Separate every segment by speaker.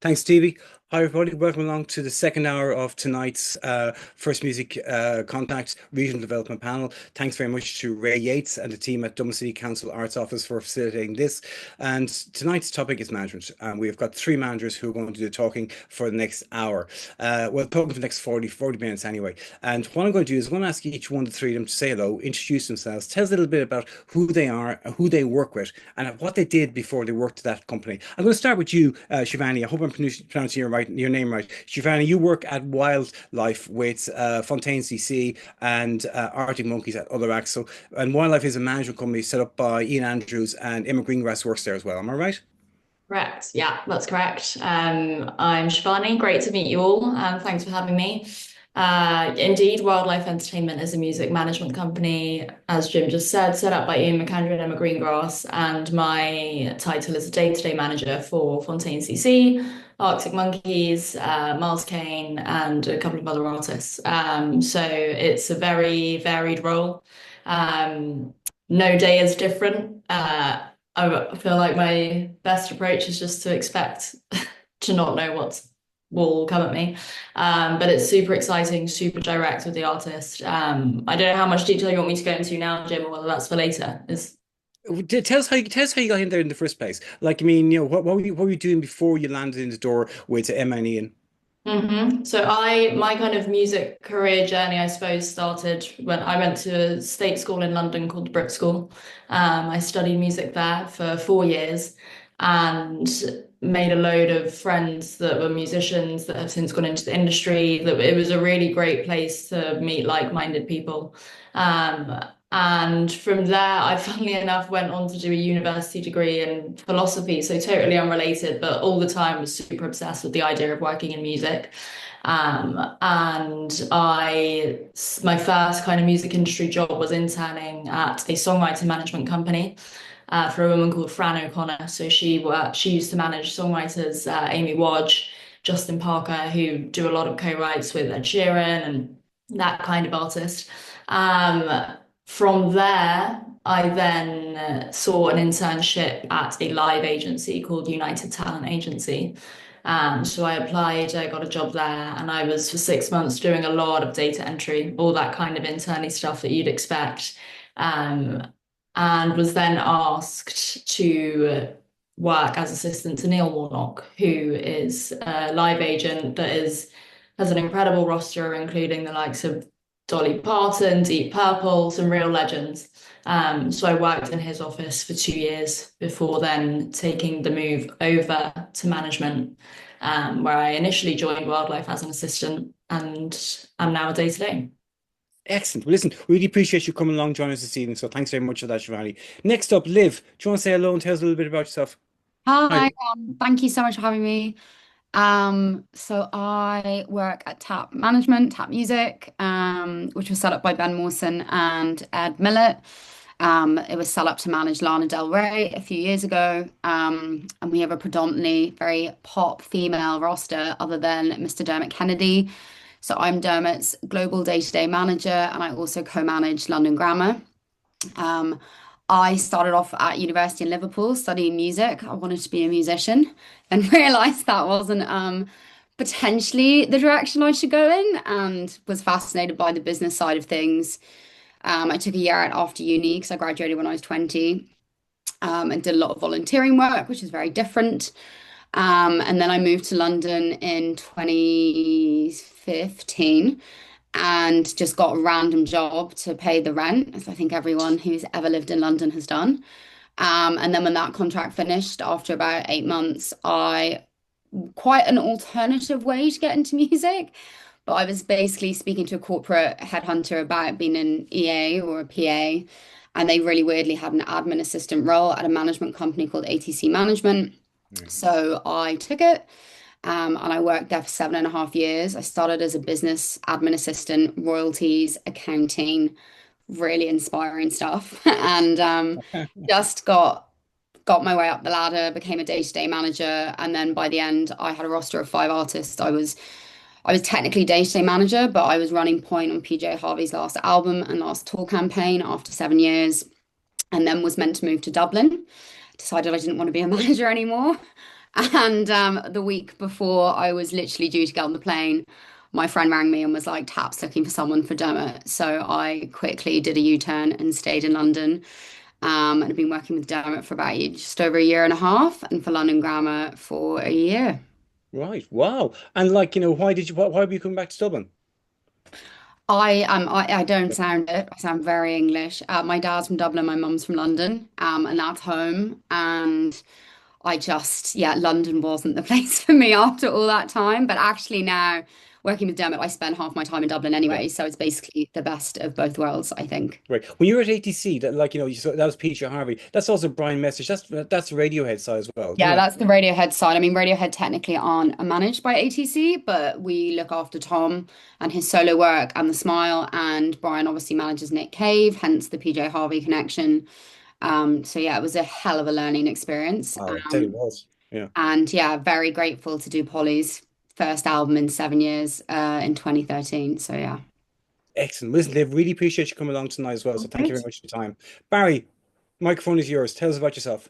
Speaker 1: Thanks, Stevie. Hi, everybody. Welcome along to the second hour of tonight's First Music Contact Regional Development Panel. Thanks very much to Ray Yates and the team at Dublin City Council Arts Office for facilitating this. And tonight's topic is management. And we've got three managers who are going to do the talking for the next hour. Well, talking for the next 40 minutes anyway. And what I'm going to do is I'm going to ask each one of the three of them to say hello, introduce themselves, tell us a little bit about who they are, who they work with, and what they did before they worked at that company. I'm going to start with you, Shivani. I hope I'm pronouncing your name right. Shivani, you work at Wildlife with Fontaines CC and Arctic Monkeys at Other Acts. So, and Wildlife is a management company set up by Ian Andrews, and Emma Greengrass works there as well. Am I right?
Speaker 2: Correct. Yeah, that's correct. I'm Shivani. Great to meet you all, and thanks for having me. Indeed, Wildlife Entertainment is a music management company, as Jim just said, set up by Ian McAndrew and Emma Greengrass, and my title is a day-to-day manager for Fontaine CC, Arctic Monkeys, Miles Kane, and a couple of other artists. So it's a very varied role. No day is different. I feel like my best approach is just to expect to not know what will come at me. But it's super exciting, super direct with the artist. I don't know how much detail you want me to go into now, Jim, or whether that's for later. Is
Speaker 1: Tell us how you got in there in the first place. Like, I mean, what were you doing before you landed in the door with Emma and Ian?
Speaker 2: So my kind of music career journey, I suppose, started when I went to a state school in London called the Brit School. I studied music there for 4 years and made a load of friends that were musicians that have since gone into the industry. That it was a really great place to meet like-minded people. Um, and from there, I funnily enough went on to do a university degree in philosophy, so totally unrelated, but all the time was super obsessed with the idea of working in music. And my first kind of music industry job was interning at a songwriter management company for a woman called Fran O'Connor. So she used to manage songwriters, Amy Wadge, Justin Parker, who do a lot of co-writes with Ed Sheeran and that kind of artist. From there, I then saw an internship at a live agency called United Talent Agency. So I applied, I got a job there, and I was for 6 months doing a lot of data entry, all that kind of internally stuff that you'd expect. Um, and was then asked to work as assistant to Neil Warnock, who is a live agent that has an incredible roster, including the likes of Dolly Parton, Deep Purple, some real legends. So I worked in his office for 2 years before then taking the move over to management, where I initially joined Wildlife as an assistant and I'm now a day-to-day.
Speaker 1: Excellent. Well, listen, really appreciate you coming along, joining us this evening. So thanks very much for that, Shivani. Next up, Liv. Do you want to say hello and tell us a little bit about yourself? Hi.
Speaker 3: Hi, thank you so much for having me. So I work at Tap Management, Tap Music, which was set up by Ben Mawson and Ed Millett. It was set up to manage Lana Del Rey a few years ago. And we have a predominantly very pop female roster other than Mr. Dermot Kennedy. So I'm Dermot's global day-to-day manager, and I also co-manage London Grammar. Um, I started off at university in Liverpool studying music. I wanted to be a musician and realized that wasn't potentially the direction I should go in, and was fascinated by the business side of things. I took a year out after uni because I graduated when I was 20, and did a lot of volunteering work, which is very different. And then I moved to London in 2015 and just got a random job to pay the rent, as I think everyone who's ever lived in London has done. And then when that contract finished after about 8 months, I quite an alternative way to get into music. But I was basically speaking to a corporate headhunter about being an EA or a PA, and they really weirdly had an admin assistant role at a management company called ATC Management.
Speaker 1: Mm.
Speaker 3: So I took it, and I worked there for 7.5 years. I started as a business admin assistant, royalties, accounting, really inspiring stuff, and just got my way up the ladder, became a day-to-day manager, and then by the end, I had a roster of 5 artists. I was technically day-to-day manager, but I was running point on PJ Harvey's last album and last tour campaign after 7 years, and then was meant to move to Dublin. Decided I didn't want to be a manager anymore. And the week before I was literally due to get on the plane, my friend rang me and was like, Tap's looking for someone for Dermot. So I quickly did a U-turn and stayed in London. And I've been working with Dermot for about just over a year and a half, and for London Grammar for a year.
Speaker 1: Right. Wow. And like, why were you coming back to Dublin?
Speaker 3: I don't sound it. I sound very English. My dad's from Dublin, my mum's from London, and that's home. And I just, yeah, London wasn't the place for me after all that time. But actually now working with Dermot, I spend half my time in Dublin
Speaker 1: Yeah.
Speaker 3: anyway, so it's basically the best of both worlds, I think.
Speaker 1: Right. When you were at ATC, that like, that was Peter Harvey. That's also Brian Message. That's Radiohead side as well, isn't
Speaker 3: Yeah,
Speaker 1: it?
Speaker 3: that's the Radiohead side. I mean, Radiohead technically aren't managed by ATC, but we look after Tom and his solo work and The Smile, and Brian obviously manages Nick Cave, hence the PJ Harvey connection. So yeah, it was a hell of a learning experience.
Speaker 1: Oh, I tell you what. Yeah.
Speaker 3: And yeah, very grateful to do Polly's first album in 7 years, in 2013. So yeah.
Speaker 1: Excellent. Listen, Dave, really appreciate you coming along tonight as well. So thank you very
Speaker 3: Great.
Speaker 1: much for your time. Barry, microphone is yours. Tell us about yourself.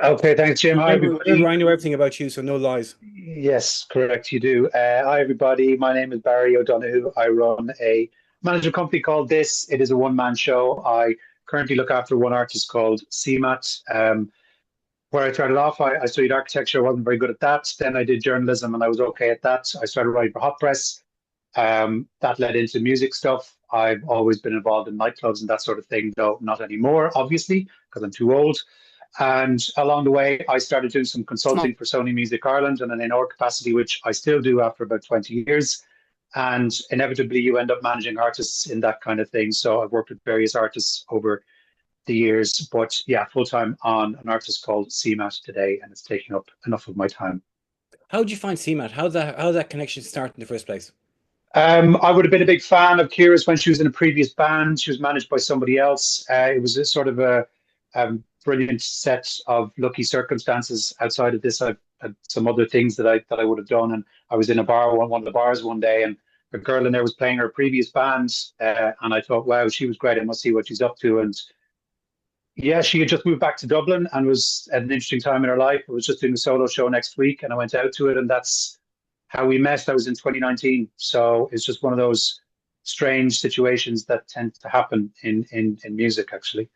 Speaker 4: Okay, thanks, Jim. Hi,
Speaker 1: Remember,
Speaker 4: everybody.
Speaker 1: I know everything about you, so no lies.
Speaker 4: Yes, correct, you do. Hi, everybody. My name is Barry O'Donoghue. I run a management company called This. It is a one-man show. I currently look after one artist called CMAT. Where I started off, I studied architecture. I wasn't very good at that. Then I did journalism, and I was okay at that. I started writing for Hot Press. That led into music stuff. I've always been involved in nightclubs and that sort of thing, though not anymore, obviously, because I'm too old. And along the way, I started doing some
Speaker 3: Small.
Speaker 4: consulting for Sony Music Ireland in an in-house capacity, which I still do after about 20 years. And inevitably, you end up managing artists in that kind of thing. So I've worked with various artists over the years, but yeah, full time on an artist called CMAT today, and it's taking up enough of my time.
Speaker 1: How did you find CMAT? How that connection start in the first place?
Speaker 4: I would have been a big fan of Kira's when she was in a previous band. She was managed by somebody else. It was a sort of a brilliant set of lucky circumstances. Outside of this, I've had some other things that I would have done. And I was in a bar, one of the bars one day, and a girl in there was playing her previous band. And I thought, wow, she was great. I must see what she's up to. And yeah, she had just moved back to Dublin and was at an interesting time in her life. I was just doing a solo show next week, and I went out to it, and that's how we met. That was in 2019. So it's just one of those strange situations that tend to happen in music, actually.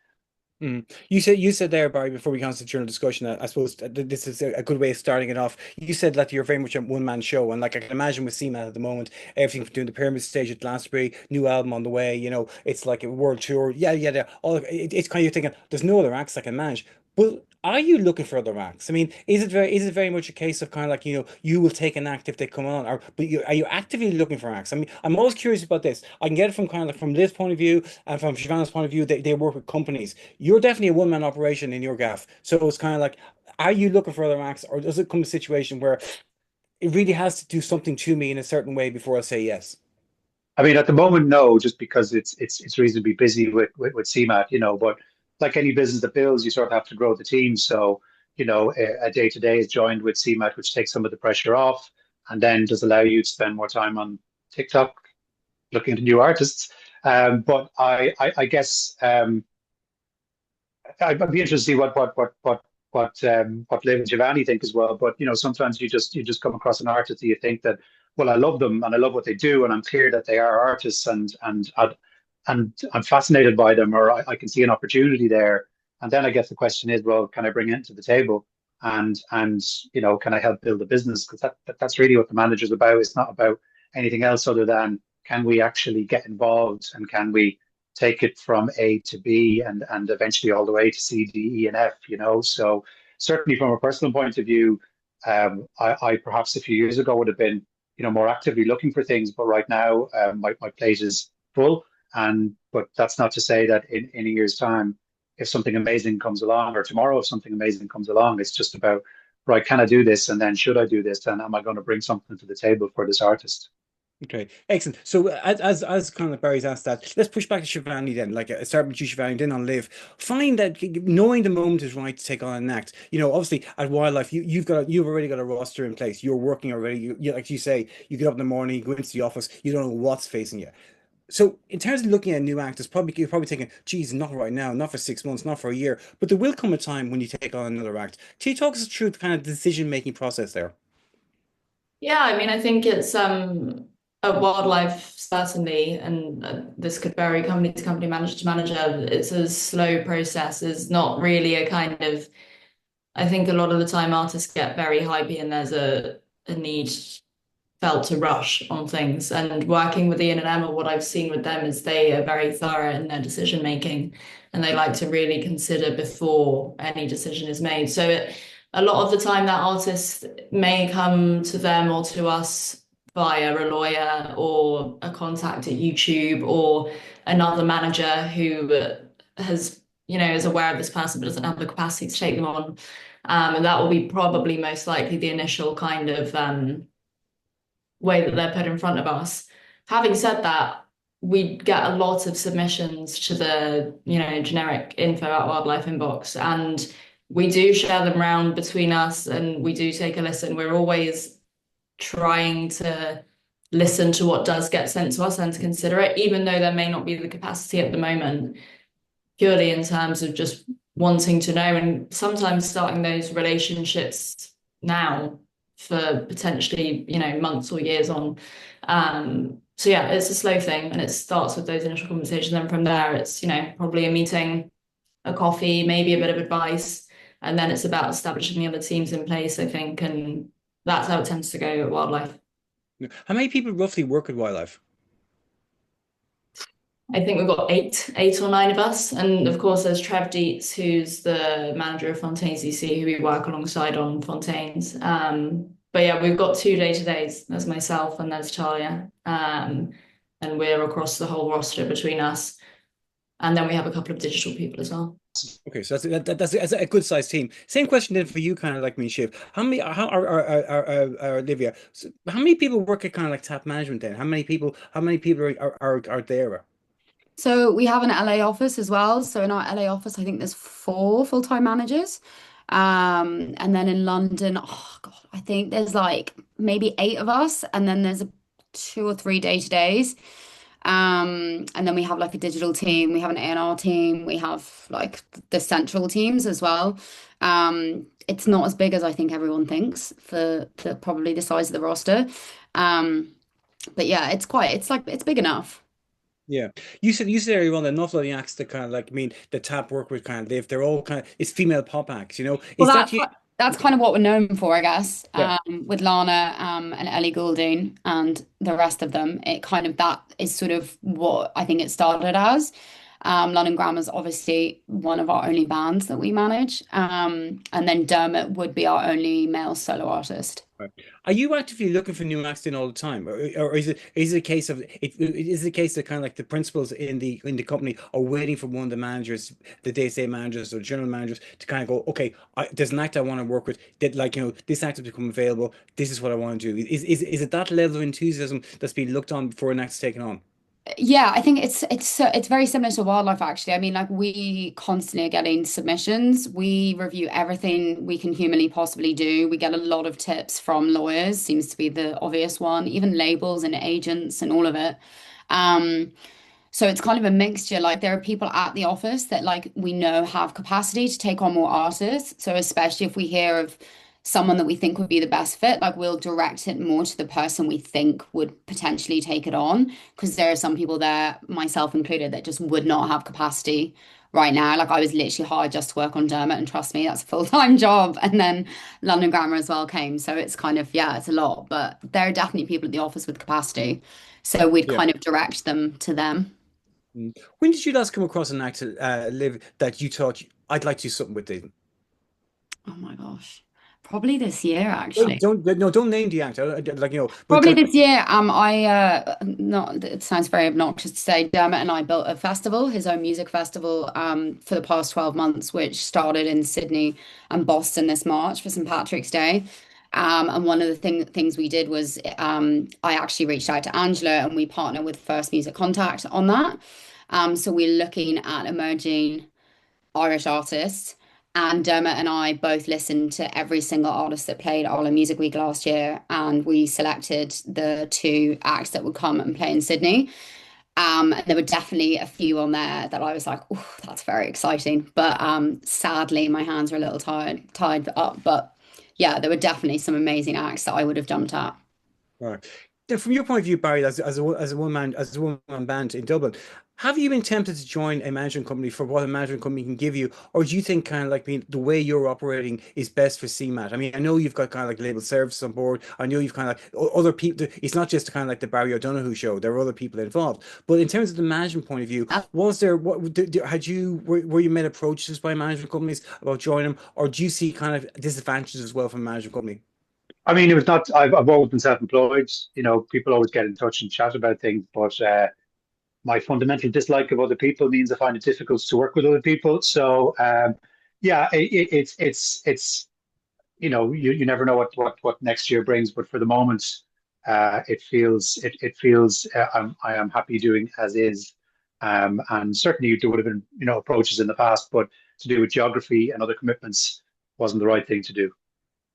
Speaker 1: You said there, Barry, before we concentrate on discussion, I suppose this is a good way of starting it off. You said that you're very much a one-man show, and like I can imagine with CMAT at the moment, everything from doing the Pyramid stage at Glastonbury, new album on the way, it's like a world tour. Yeah, yeah, yeah. It's kind of thinking there's no other acts I can manage. But are you looking for other acts? I mean, is it very much a case of kind of like, you will take an act if they come on, are you actively looking for acts? I mean, I'm always curious about this. I can get it from kind of like from Liv's point of view and from Shivana's point of view. They work with companies. You're definitely a one-man operation in your gaff. So it's kind of like, are you looking for other acts, or does it come to a situation where it really has to do something to me in a certain way before I say yes?
Speaker 4: I mean, at the moment, no, just because it's reasonably busy with CMAT, but like any business that builds, you sort of have to grow the team. So, a day to day is joined with CMAT, which takes some of the pressure off and then does allow you to spend more time on TikTok looking at new artists. But I guess I'd be interested to see what Liv and Giovanni think as well. But sometimes you just come across an artist that you think that, well, I love them and I love what they do, and I'm clear that they are artists, and I'm fascinated by them, or I can see an opportunity there. And then I guess the question is, well, can I bring it to the table? And can I help build a business? Because that's really what the manager's about. It's not about anything else other than, can we actually get involved, and can we take it from A to B, and eventually all the way to C, D, E, and F, So certainly from a personal point of view, I perhaps a few years ago would have been, more actively looking for things, but right now, my plate is full. But that's not to say that in a year's time, if something amazing comes along, or tomorrow if something amazing comes along, it's just about, right, can I do this? And then should I do this? And am I going to bring something to the table for this artist?
Speaker 1: Okay, excellent. So as kind of like Barry's asked that, let's push back to Shivani then. Like start with you, Shivani, then on Live. Find that knowing the moment is right to take on an act. Obviously at Wildlife, you've already got a roster in place. You're working already. Like you say, you get up in the morning, you go into the office, you don't know what's facing you. So in terms of looking at new actors, you're probably thinking, geez, not right now, not for 6 months, not for a year. But there will come a time when you take on another act. Can you talk us through the kind of decision-making process there?
Speaker 2: Yeah, I mean, I think it's a wildlife certainly, and this could vary company to company, manager to manager. It's a slow process. It's not really a kind of. I think a lot of the time artists get very hypey, and there's a need felt to rush on things. And working with Ian and Emma, what I've seen with them is they are very thorough in their decision making, and they like to really consider before any decision is made. A lot of the time, that artist may come to them or to us via a lawyer or a contact at YouTube or another manager who has, is aware of this person but doesn't have the capacity to take them on. And that will be probably most likely the initial kind of way that they're put in front of us. Having said that, we get a lot of submissions to the, generic info at wildlife inbox, and we do share them around between us and we do take a listen. We're always trying to listen to what does get sent to us and to consider it, even though there may not be the capacity at the moment, purely in terms of just wanting to know and sometimes starting those relationships now for potentially, months or years on. So yeah, it's a slow thing and it starts with those initial conversations. And from there, it's, probably a meeting, a coffee, maybe a bit of advice. And then it's about establishing the other teams in place, I think. And that's how it tends to go at wildlife.
Speaker 1: How many people roughly work at Wildlife?
Speaker 2: I think we've got eight or nine of us. And of course, there's Trev Dietz, who's the manager of Fontaines DC, who we work alongside on Fontaines. But yeah, we've got two day-to-days. There's myself and there's Talia. And we're across the whole roster between us. And then we have a couple of digital people as well.
Speaker 1: Okay, so that's a good sized team. Same question then for you, kind of like me, Shiv. Olivia? So how many people work at kind of like tap management then? How many people are there?
Speaker 3: So we have an LA office as well. So in our LA office, I think there's 4 full-time managers. And then in London, oh God, I think there's like maybe 8 of us, and then there's 2 or 3 day-to-days. And then we have like a digital team, we have an A&R team, we have like the central teams as well. It's not as big as I think everyone thinks for probably the size of the roster. But yeah, it's big enough.
Speaker 1: Yeah, you said earlier on that an awful lot of the acts that kind of like the tap work with kind of live. They're all kind of it's female pop acts.
Speaker 3: Well,
Speaker 1: Is that you?
Speaker 3: that's kind of what we're known for, I guess.
Speaker 1: Yeah.
Speaker 3: With Lana, and Ellie Goulding and the rest of them, it kind of that is sort of what I think it started as. London Grammar's obviously one of our only bands that we manage. And then Dermot would be our only male solo artist.
Speaker 1: Right. Are you actively looking for new acts in all the time, or is it a case of is it a case that kind of like the principals in the company are waiting for one of the managers, the day-to-day managers or general managers, to kind of go, okay, there's an act I want to work with that, like this act has become available. This is what I want to do. Is it that level of enthusiasm that's being looked on before an act's taken on?
Speaker 3: Yeah, I think it's very similar to wildlife actually. I mean, like we constantly are getting submissions. We review everything we can humanly possibly do. We get a lot of tips from lawyers, seems to be the obvious one, even labels and agents and all of it. Um, so it's kind of a mixture. Like there are people at the office that like we know have capacity to take on more artists. So especially if we hear of someone that we think would be the best fit, like we'll direct it more to the person we think would potentially take it on. Because there are some people there, myself included, that just would not have capacity right now. Like I was literally hired just to work on Dermot, and trust me, that's a full-time job. And then London Grammar as well came. So it's kind of, yeah, it's a lot. But there are definitely people at the office with capacity. So we'd
Speaker 1: Yeah.
Speaker 3: kind of direct them to them.
Speaker 1: Mm. When did you last come across an act, Liv, that you thought I'd like to do something with this?
Speaker 3: Oh my gosh. Probably this year,
Speaker 1: Don't,
Speaker 3: actually.
Speaker 1: don't no, don't name the actor. Like but
Speaker 3: Probably
Speaker 1: kind
Speaker 3: this year. Not. It sounds very obnoxious to say. Dermot and I built a festival, his own music festival, for the past 12 months, which started in Sydney and Boston this March for St. Patrick's Day. And one of the things we did was I actually reached out to Angela and we partnered with First Music Contact on that. So we're looking at emerging Irish artists. And Dermot and I both listened to every single artist that played Ireland Music Week last year, and we selected the 2 acts that would come and play in Sydney. There were definitely a few on there that I was like, oh, that's very exciting. But sadly, my hands are a little tied up. But yeah, there were definitely some amazing acts that I would have jumped at.
Speaker 1: Right. Then from your point of view, Barry, as a one man band in Dublin, have you been tempted to join a management company for what a management company can give you, or do you think kind of like the way you're operating is best for CMAT? I mean, I know you've got kind of like label service on board. I know you've kind of like other people. It's not just kind of like the Barry O'Donoghue show. There are other people involved. But in terms of the management point of view, was there had you were you made approaches by management companies about joining them, or do you see kind of disadvantages as well from a management company?
Speaker 4: I mean, it was not. I've always been self-employed. You know, people always get in touch and chat about things, but my fundamental dislike of other people means I find it difficult to work with other people. So, yeah, it's you know, you never know what next year brings, but for the moment, it feels I am happy doing as is. And certainly there would have been, you know, approaches in the past, but to do with geography and other commitments wasn't the right thing to do.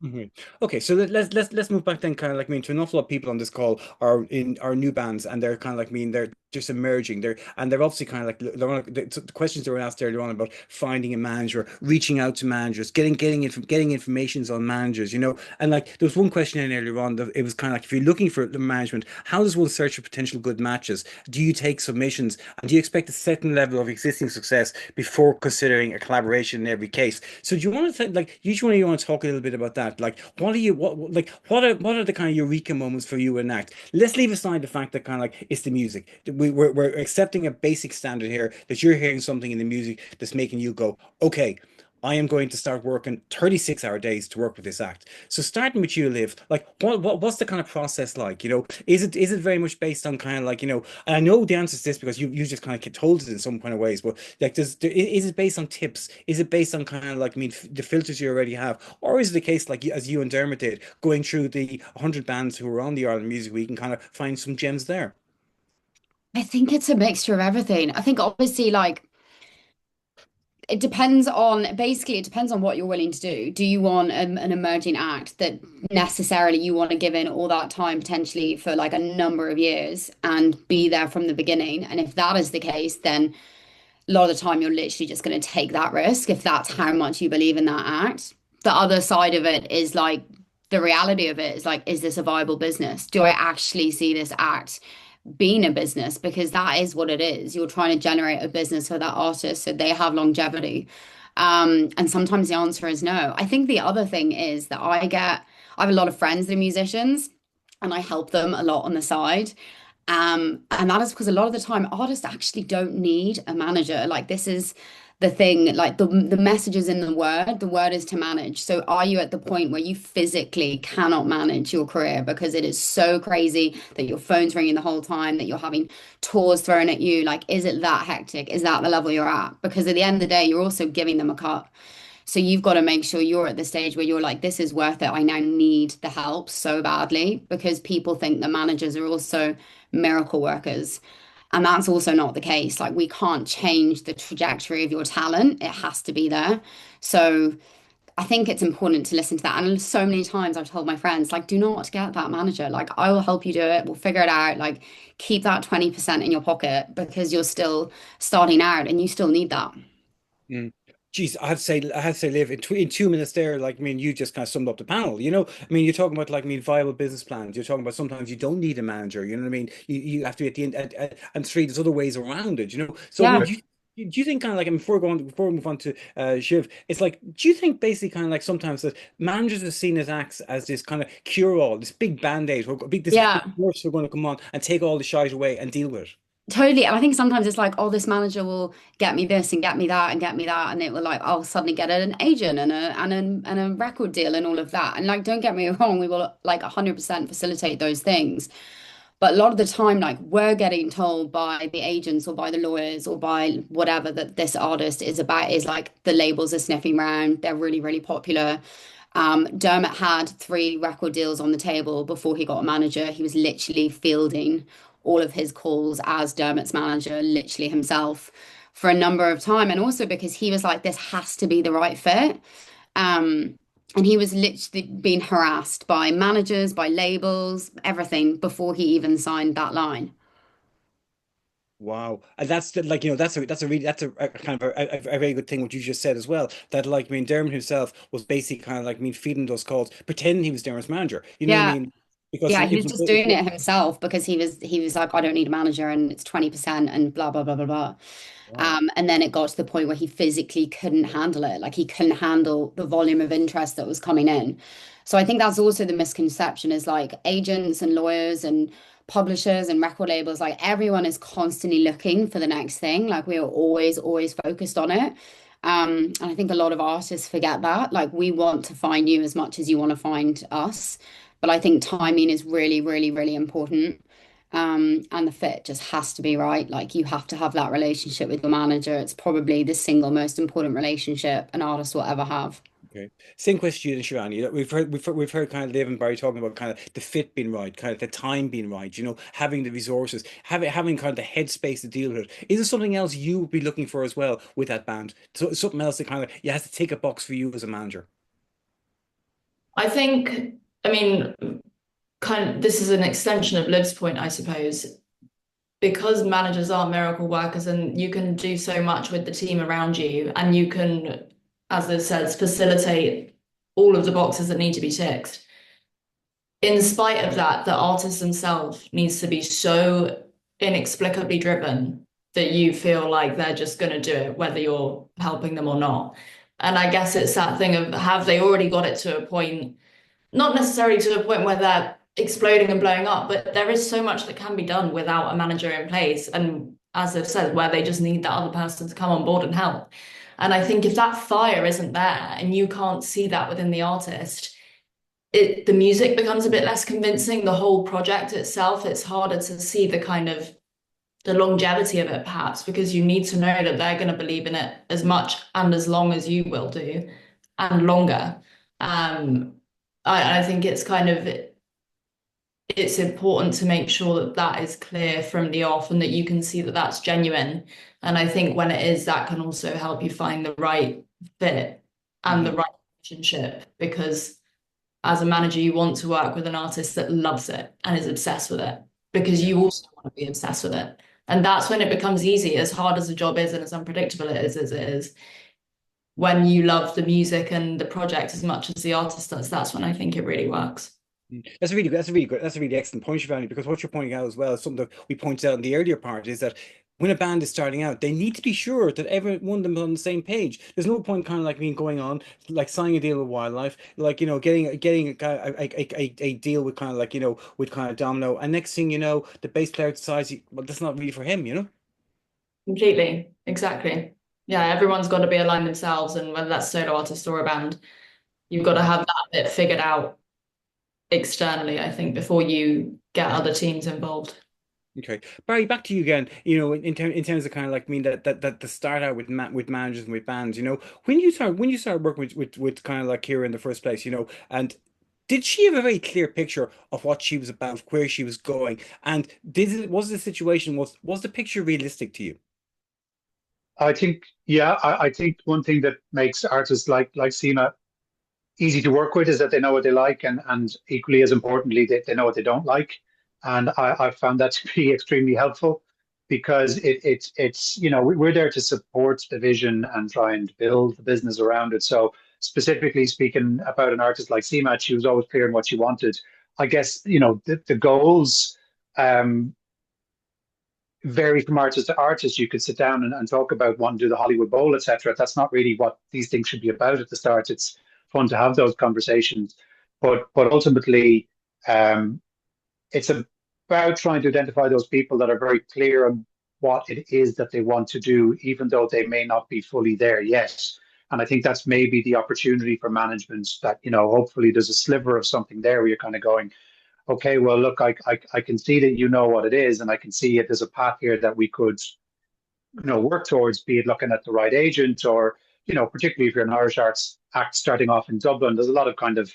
Speaker 1: Mhm. Okay, so let's move back then. Kind of like to an awful lot of people on this call are new bands, and they're kind of like they're just emerging. They're obviously kind of like the questions that were asked earlier on about finding a manager, reaching out to managers, getting informations on managers. And like there was one question in earlier on that it was kind of like if you're looking for the management, how does one search for potential good matches? Do you take submissions, and do you expect a certain level of existing success before considering a collaboration in every case? So do you want to like usually you want to talk a little bit about that? Like what are you what are the kind of eureka moments for you in act? Let's leave aside the fact that kind of like it's the music. We're accepting a basic standard here that you're hearing something in the music that's making you go, okay, I am going to start working 36-hour days to work with this act. So starting with you, Liv, like what's the kind of process like? Is it very much based on kind of like, and I know the answer to this because you just kind of get told it in some kind of ways, but like is it based on tips? Is it based on kind of like the filters you already have? Or is it the case like as you and Dermot did, going through the 100 bands who were on the Ireland Music Week and kind of find some gems there?
Speaker 3: I think it's a mixture of everything. I think obviously like it depends on what you're willing to do. Do you want an emerging act that necessarily you want to give in all that time potentially for like a number of years and be there from the beginning? And if that is the case, then a lot of the time you're literally just going to take that risk if that's how much you believe in that act. The other side of it is like the reality of it is like, is this a viable business? Do I actually see this act being a business? Because that is what it is. You're trying to generate a business for that artist so they have longevity. And sometimes the answer is no. I think the other thing is that I have a lot of friends that are musicians and I help them a lot on the side. And that is because a lot of the time artists actually don't need a manager. Like this is the thing, like the message is in the word is to manage. So are you at the point where you physically cannot manage your career because it is so crazy that your phone's ringing the whole time, that you're having tours thrown at you? Like, is it that hectic? Is that the level you're at? Because at the end of the day, you're also giving them a cut. So you've got to make sure you're at the stage where you're like, this is worth it. I now need the help so badly because people think that managers are also miracle workers. And that's also not the case. Like, we can't change the trajectory of your talent, it has to be there. So I think it's important to listen to that. And so many times I've told my friends, like, do not get that manager. Like, I will help you do it. We'll figure it out. Like, keep that 20% in your pocket because you're still starting out and you still need that.
Speaker 1: Mm. Geez, I have to say, Liv, in 2 minutes there, like, you just kind of summed up the panel. You're talking about, like, viable business plans. You're talking about sometimes you don't need a manager. You know what I mean? You have to be at the end, and three, there's other ways around it. So,
Speaker 3: Yeah.
Speaker 1: do you think kind of like, before we move on to Shiv, it's like, do you think basically kind of like sometimes that managers are seen as acts as this kind of cure-all, this big band-aid, this big
Speaker 3: Yeah.
Speaker 1: force we're going to come on and take all the shite away and deal with it?
Speaker 3: Totally. And I think sometimes it's like, oh, this manager will get me this and get me that and get me that. And it will like, I'll suddenly get an agent and a record deal and all of that. And like, don't get me wrong, we will like 100% facilitate those things. But a lot of the time, like we're getting told by the agents or by the lawyers or by whatever that this artist is about is like the labels are sniffing around. They're really, really popular. Dermot had 3 record deals on the table before he got a manager. He was literally fielding all of his calls as Dermot's manager, literally himself, for a number of time. And also because he was like, this has to be the right fit. And he was literally being harassed by managers, by labels, everything before he even signed that line.
Speaker 1: Wow, and like that's a kind of a very good thing what you just said as well. That like I mean, Dermot himself was basically kind of like I mean feeding those calls, pretending he was Dermot's manager. You know what I
Speaker 3: Yeah.
Speaker 1: mean? Because
Speaker 3: Yeah, he was
Speaker 1: if
Speaker 3: just doing it himself because he was like, I don't need a manager and it's 20% and blah blah blah blah blah.
Speaker 1: wow,
Speaker 3: And then it got to the point where he physically couldn't handle it. Like he couldn't handle the volume of interest that was coming in. So I think that's also the misconception is like agents and lawyers and publishers and record labels, like everyone is constantly looking for the next thing. Like we are always, always focused on it. And I think a lot of artists forget that. Like we want to find you as much as you want to find us. But I think timing is really, really, really important. And the fit just has to be right. Like you have to have that relationship with your manager. It's probably the single most important relationship an artist will ever have.
Speaker 1: okay. Same question to you, Shivani. We've heard kind of Liv and Barry talking about kind of the fit being right, kind of the time being right. You know, having the resources, having kind of the headspace to deal with it. Is there something else you would be looking for as well with that band? So something else that kind of you have to take a box for you as a manager.
Speaker 2: I think, I mean, kind of this is an extension of Liv's point, I suppose, because managers are miracle workers and you can do so much with the team around you and you can, as Liv says, facilitate all of the boxes that need to be ticked. In spite of that, the artist themselves needs to be so inexplicably driven that you feel like they're just going to do it, whether you're helping them or not. And I guess it's that thing of have they already got it to a point, not necessarily to a point where they're exploding and blowing up, but there is so much that can be done without a manager in place. And as I've said, where they just need that other person to come on board and help. And I think if that fire isn't there and you can't see that within the artist, the music becomes a bit less convincing, the whole project itself, it's harder to see the kind of the longevity of it perhaps because you need to know that they're going to believe in it as much and as long as you will do and longer. I think it's kind of it's important to make sure that that is clear from the off and that you can see that that's genuine. And I think when it is, that can also help you find the right fit and the right relationship because as a manager, you want to work with an artist that loves it and is obsessed with it because you also want to be obsessed with it. And that's when it becomes easy, as hard as the job is and as unpredictable it is as it is. When you love the music and the project as much as the artist does, that's when I think it really works.
Speaker 1: That's a really excellent point, Shivani, because what you're pointing out as well, something that we pointed out in the earlier part is that when a band is starting out, they need to be sure that every one of them is on the same page. There's no point kind of like being going on, like signing a deal with Wildlife, like you know, getting a deal with kind of like you know with kind of Domino, and next thing you know, the bass player decides, well, that's not really for him, you know.
Speaker 2: Completely. Exactly. Yeah, everyone's got to be aligned themselves, and whether that's solo artist or a band, you've got to have that bit figured out externally, I think, before you get other teams involved.
Speaker 1: Okay, Barry, back to you again. You know, in terms of kind of like I mean that the start out with with managers and with bands. You know, when you start working with kind of like Kira in the first place. You know, and did she have a very clear picture of what she was about, where she was going, and was the situation was the picture realistic to you?
Speaker 4: I think, yeah, I think one thing that makes artists like CMAT easy to work with is that they know what they like, and equally as importantly, they know what they don't like. And I found that to be extremely helpful because it's you know we're there to support the vision and try and build the business around it. So specifically speaking about an artist like CMAT, she was always clear on what she wanted. I guess you know the goals vary from artist to artist. You could sit down and talk about wanting to do the Hollywood Bowl, etc. That's not really what these things should be about at the start. It's fun to have those conversations, but ultimately, um, it's about trying to identify those people that are very clear on what it is that they want to do, even though they may not be fully there yet. And I think that's maybe the opportunity for management that, you know, hopefully there's a sliver of something there where you're kind of going, okay, well, look, I can see that you know what it is, and I can see if there's a path here that we could, you know, work towards, be it looking at the right agent or, you know, particularly if you're an Irish arts act starting off in Dublin, there's a lot of kind of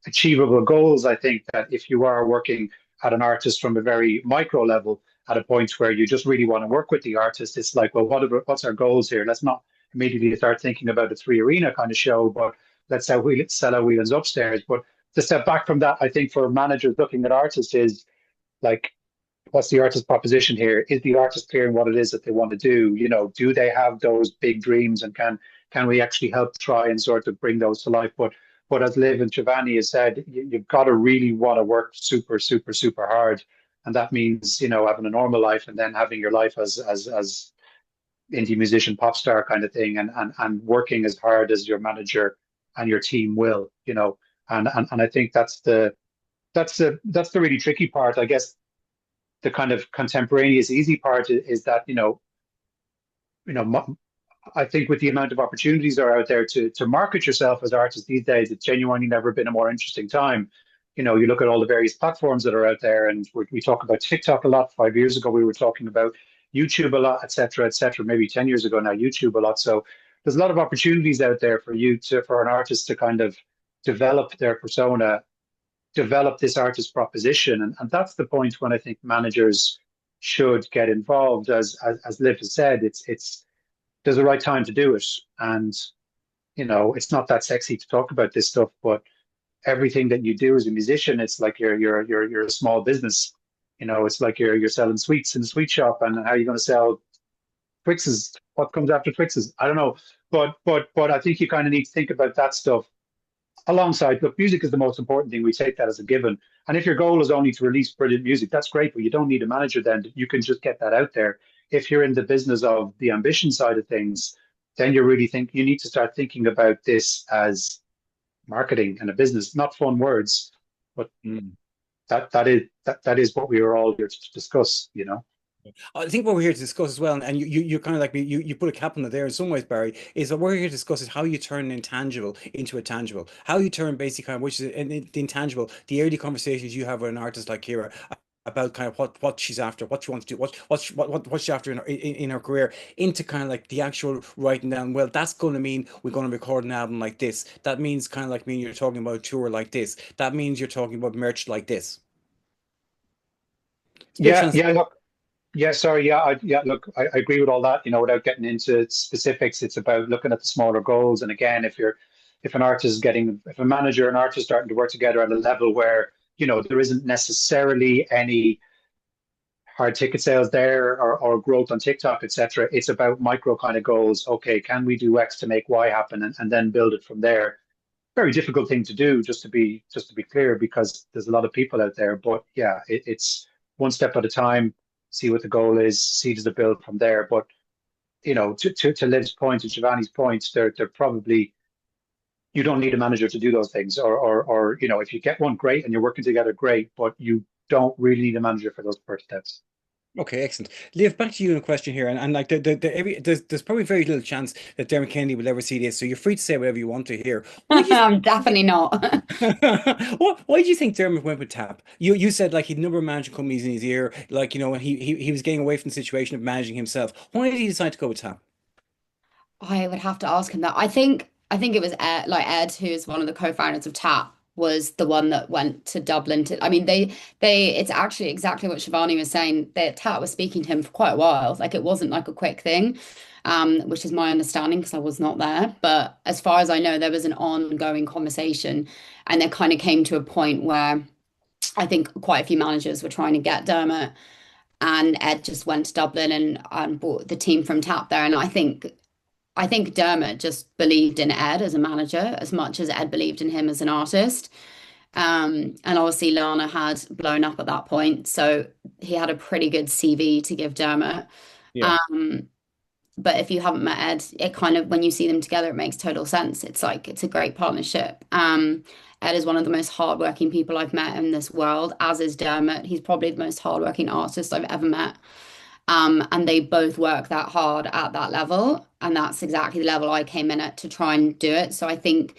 Speaker 4: achievable goals. I think that if you are working at an artist from a very micro level, at a point where you just really want to work with the artist, it's like, well, what's our goals here? Let's not immediately start thinking about a three arena kind of show, but let's sell our wheels upstairs. But to step back from that, I think for managers looking at artists is like, what's the artist proposition here? Is the artist clear in what it is that they want to do? Do they have those big dreams, and can we actually help try and sort of bring those to life? But as Liv and Shivani has said, you've got to really want to work super, super, super hard. And that means, having a normal life and then having your life as indie musician, pop star kind of thing, and working as hard as your manager and your team will, and I think that's the really tricky part. I guess the kind of contemporaneous easy part is that, I think with the amount of opportunities that are out there to market yourself as artists these days, it's genuinely never been a more interesting time. You look at all the various platforms that are out there, and we talk about TikTok a lot. 5 years ago, we were talking about YouTube a lot, et cetera, et cetera. Maybe 10 years ago now, YouTube a lot. So there's a lot of opportunities out there for an artist to kind of develop their persona, develop this artist proposition. And that's the point when I think managers should get involved. As Liv has said, it's there's a right time to do it. And, it's not that sexy to talk about this stuff, but everything that you do as a musician, it's like you're a small business. It's like you're selling sweets in a sweet shop, and how are you going to sell Twixes? What comes after Twixes? I don't know. But I think you kind of need to think about that stuff alongside. Look, music is the most important thing. We take that as a given. And if your goal is only to release brilliant music, that's great, but you don't need a manager then. You can just get that out there. If you're in the business of the ambition side of things, then you need to start thinking about this as marketing and a business, not fun words, but that is what we are all here to discuss.
Speaker 1: I think what we're here to discuss as well, and you kind of like me, you put a cap on it there in some ways, Barry, is that we're here to discuss is how you turn an intangible into a tangible, how you turn basically kind of, which is the intangible, the early conversations you have with an artist like Kira about kind of what she's after, what she wants to do, what she's after in her career, into kind of like the actual writing down. Well, that's going to mean we're going to record an album like this. That means kind of like me, you're talking about a tour like this. That means you're talking about merch like this.
Speaker 4: Look, sorry, look, I agree with all that. Without getting into specifics, it's about looking at the smaller goals. And again, if a manager and artist starting to work together at a level where there isn't necessarily any hard ticket sales there, or growth on TikTok, etc. It's about micro kind of goals. Okay, can we do X to make Y happen, and then build it from there? Very difficult thing to do, just to be clear, because there's a lot of people out there. But yeah, it's one step at a time. See what the goal is. See does it build from there. But to Liv's point and Shivani's point, they're probably, you don't need a manager to do those things, or if you get one, great, and you're working together, great, but you don't really need a manager for those first steps.
Speaker 1: Okay, excellent. Liv, back to you in a question here, and like there's probably very little chance that Dermot Kennedy will ever see this, so you're free to say whatever you want to hear.
Speaker 3: I'm definitely not.
Speaker 1: Why do you think Dermot went with Tap? You said like he'd a number of management companies in his ear, like when he was getting away from the situation of managing himself. Why did he decide to go with Tap?
Speaker 3: I would have to ask him that. I think it was Ed, who is one of the co-founders of Tap, was the one that went to Dublin to. I mean, it's actually exactly what Shivani was saying. Tap was speaking to him for quite a while. Like, it wasn't like a quick thing, which is my understanding because I was not there. But as far as I know, there was an ongoing conversation, and they kind of came to a point where I think quite a few managers were trying to get Dermot, and Ed just went to Dublin and brought the team from Tap there. And I think Dermot just believed in Ed as a manager as much as Ed believed in him as an artist. And obviously Lana had blown up at that point, so he had a pretty good CV to give Dermot.
Speaker 1: Yeah.
Speaker 3: But if you haven't met Ed, it kind of, when you see them together, it makes total sense. It's like, it's a great partnership. Ed is one of the most hardworking people I've met in this world, as is Dermot. He's probably the most hardworking artist I've ever met. And they both work that hard at that level. And that's exactly the level I came in at to try and do it. So I think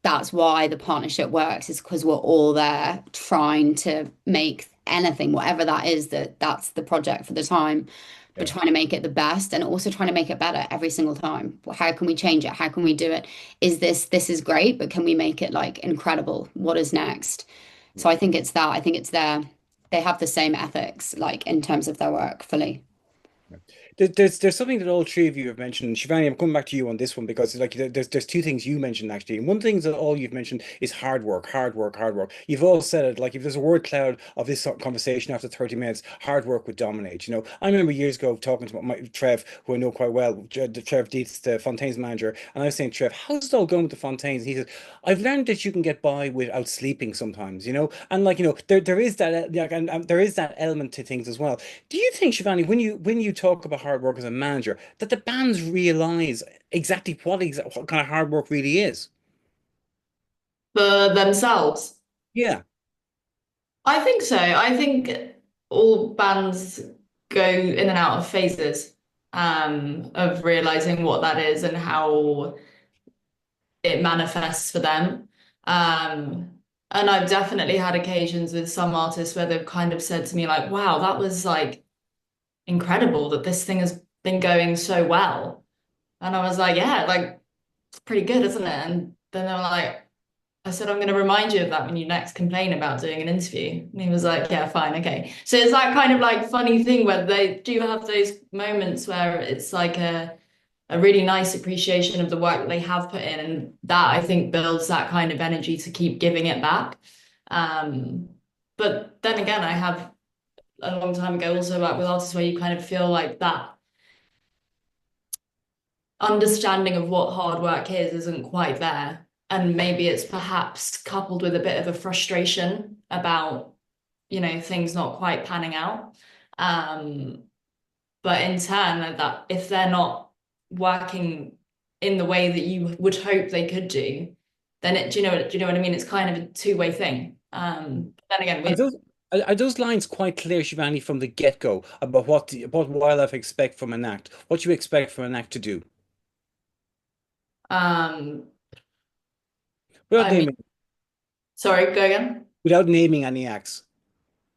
Speaker 3: that's why the partnership works, is because we're all there trying to make anything, whatever that is, that's the project for the time. But trying to make it the best, and also trying to make it better every single time. How can we change it? How can we do it? This is great, but can we make it like incredible? What is next? So I think it's that. I think it's they have the same ethics, like in terms of their work fully.
Speaker 1: There's something that all three of you have mentioned. Shivani, I'm coming back to you on this one because like there's two things you mentioned actually. And one thing that all you've mentioned is hard work, hard work, hard work. You've all said it like if there's a word cloud of this sort of conversation after 30 minutes, hard work would dominate. You know, I remember years ago talking to my Trev, who I know quite well, Trev Dietz, the Fontaines manager, and I was saying, Trev, how's it all going with the Fontaines? And he said, I've learned that you can get by without sleeping sometimes, you know, and like you know, there is that like, and there is that element to things as well. Do you think, Shivani, when you talk about hard work as a manager, that the bands realize exactly what kind of hard work really is?
Speaker 2: For themselves.
Speaker 1: Yeah.
Speaker 2: I think so. I think all bands go in and out of phases of realizing what that is and how it manifests for them. And I've definitely had occasions with some artists where they've kind of said to me like, wow, that was like incredible that this thing has been going so well. And I was like, yeah, like it's pretty good, isn't it? And then they were like, I said, I'm going to remind you of that when you next complain about doing an interview. And he was like, yeah, fine, okay. So it's that kind of like funny thing where they do have those moments where it's like a really nice appreciation of the work that they have put in. And that I think builds that kind of energy to keep giving it back. But then again, I have a long time ago also worked with artists where you kind of feel like that understanding of what hard work is isn't quite there. And maybe it's perhaps coupled with a bit of a frustration about, you know, things not quite panning out. But in turn, that if they're not working in the way that you would hope they could do, then do you know what I mean? It's kind of a two-way thing. Then again,
Speaker 1: Are those lines quite clear, Shivani, from the get-go about what wildlife expect from an act, what you expect from an act to do?
Speaker 2: um,
Speaker 1: Without
Speaker 2: I mean,
Speaker 1: naming,
Speaker 2: sorry, go again.
Speaker 1: without naming any acts.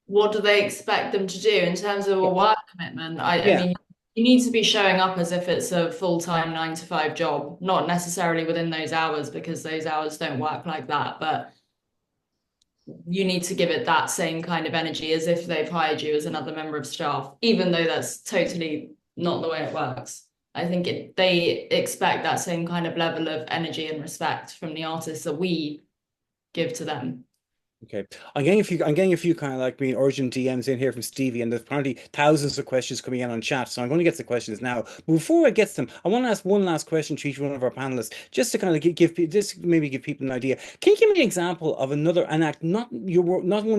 Speaker 2: What do they expect them to do in terms of a
Speaker 1: Yeah.
Speaker 2: work commitment? I
Speaker 1: Yeah.
Speaker 2: mean, you need to be showing up as if it's a full-time 9 to 5 job, not necessarily within those hours because those hours don't work like that, but you need to give it that same kind of energy as if they've hired you as another member of staff, even though that's totally not the way it works. I think they expect that same kind of level of energy and respect from the artists that we give to them.
Speaker 1: Okay, I'm getting a few kind of like being urgent DMs in here from Stevie, and there's apparently thousands of questions coming in on chat. So I'm going to get to the questions now. But before I get to them, I want to ask one last question to each one of our panelists, just to kind of just maybe give people an idea. Can you give me an example of an act, not one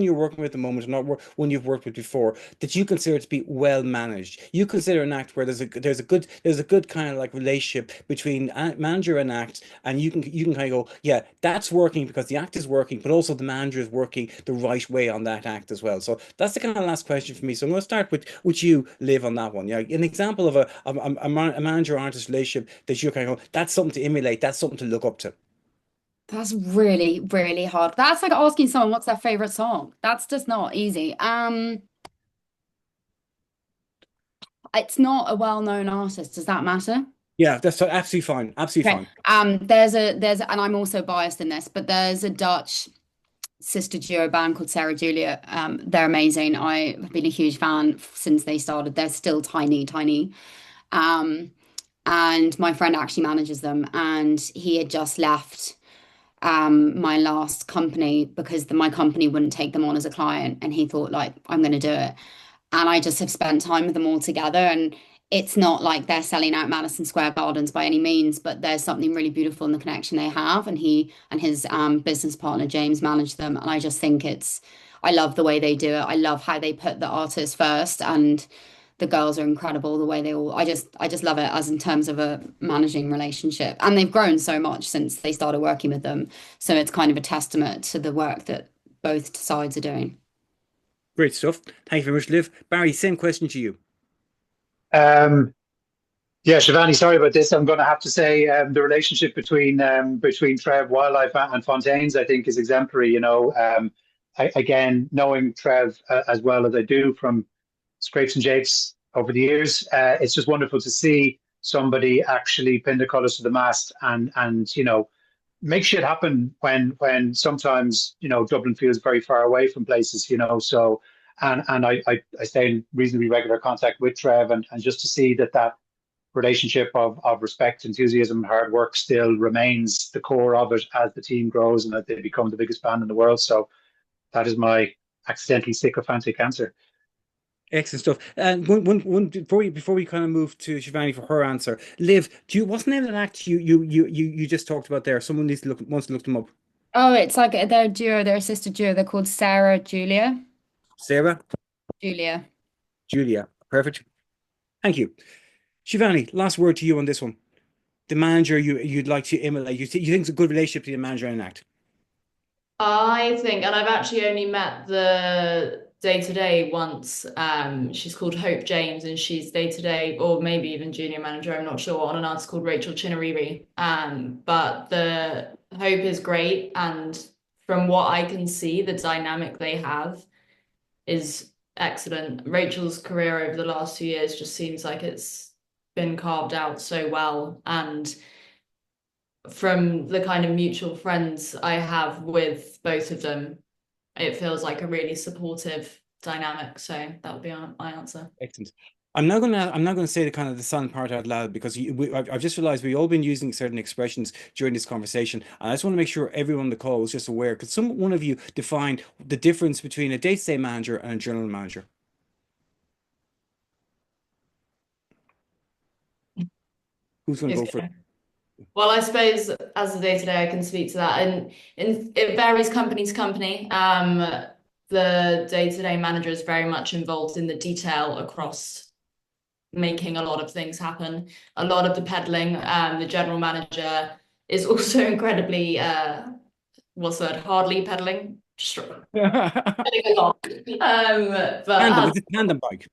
Speaker 1: you're working with at the moment, not one you've worked with before, that you consider to be well managed? You consider an act where there's a good kind of like relationship between manager and act, and you can kind of go, yeah, that's working because the act is working, but also the manager is working the right way on that act as well. So that's the kind of last question for me. So I'm going to start with you, Liv, on that one. Yeah, an example of a manager artist relationship that you're kind of going, that's something to emulate, that's something to look up to.
Speaker 3: That's really, really hard. That's like asking someone what's their favorite song. That's just not easy. It's not a well-known artist. Does that matter?
Speaker 1: Yeah, that's absolutely fine. Absolutely
Speaker 3: Okay.
Speaker 1: fine.
Speaker 3: And I'm also biased in this, but there's a Dutch sister duo band called Sarah Julia. They're amazing. I've been a huge fan since they started. They're still tiny, tiny. Um, and my friend actually manages them, and he had just left my last company because my company wouldn't take them on as a client, and he thought like I'm going to do it. And I just have spent time with them all together, and it's not like they're selling out Madison Square Gardens by any means, but there's something really beautiful in the connection they have. And he and his business partner James manage them, and I just think I love the way they do it. I love how they put the artist first, and the girls are incredible. The way they all, I just love it as in terms of a managing relationship, and they've grown so much since they started working with them. So it's kind of a testament to the work that both sides are doing.
Speaker 1: Great stuff. Thank you very much, Liv. Barry, same question to you.
Speaker 4: Yeah, Shivani, sorry about this. I'm going to have to say the relationship between Trev Wildlife and Fontaines, I think, is exemplary. You know, again, knowing Trev as well as I do from Scrapes and Japes over the years, it's just wonderful to see somebody actually pin the colours to the mast and you know make shit happen when sometimes you know Dublin feels very far away from places. You know, so And I stay in reasonably regular contact with Trev, and just to see that relationship of respect, enthusiasm, and hard work still remains the core of it as the team grows and that they become the biggest band in the world. So that is my accidentally sycophantic answer.
Speaker 1: Excellent stuff. And one before we kind of move to Shivani for her answer, Liv, what's the name of that act you just talked about there? Someone wants to look them up.
Speaker 3: Oh, it's like they're a duo, they're a sister duo. They're called Sarah Julia.
Speaker 1: Sarah,
Speaker 3: Julia.
Speaker 1: Julia. Perfect. Thank you. Shivani, last word to you on this one. The manager you'd like to emulate. You think it's a good relationship between a manager and an act?
Speaker 2: I think, and I've actually only met the day-to-day once. She's called Hope James, and she's day-to-day, or maybe even junior manager, I'm not sure, on an artist called Rachel Chinariri. But the Hope is great, and from what I can see, the dynamic they have is excellent. Rachel's career over the last 2 years just seems like it's been carved out so well, and from the kind of mutual friends I have with both of them, it feels like a really supportive dynamic. So that would be my answer.
Speaker 1: Excellent. I'm not gonna say the kind of the silent part out loud because I've just realized we've all been using certain expressions during this conversation, and I just want to make sure everyone on the call is just aware. Could one of you define the difference between a day-to-day manager and a general manager? Who's going to go first?
Speaker 2: Well, I suppose as a day-to-day, I can speak to that, and it varies company to company. The day-to-day manager is very much involved in the detail across making a lot of things happen, a lot of the peddling. The general manager is also incredibly, what's the word, hardly peddling, peddling a lot. But
Speaker 1: with a tandem bike.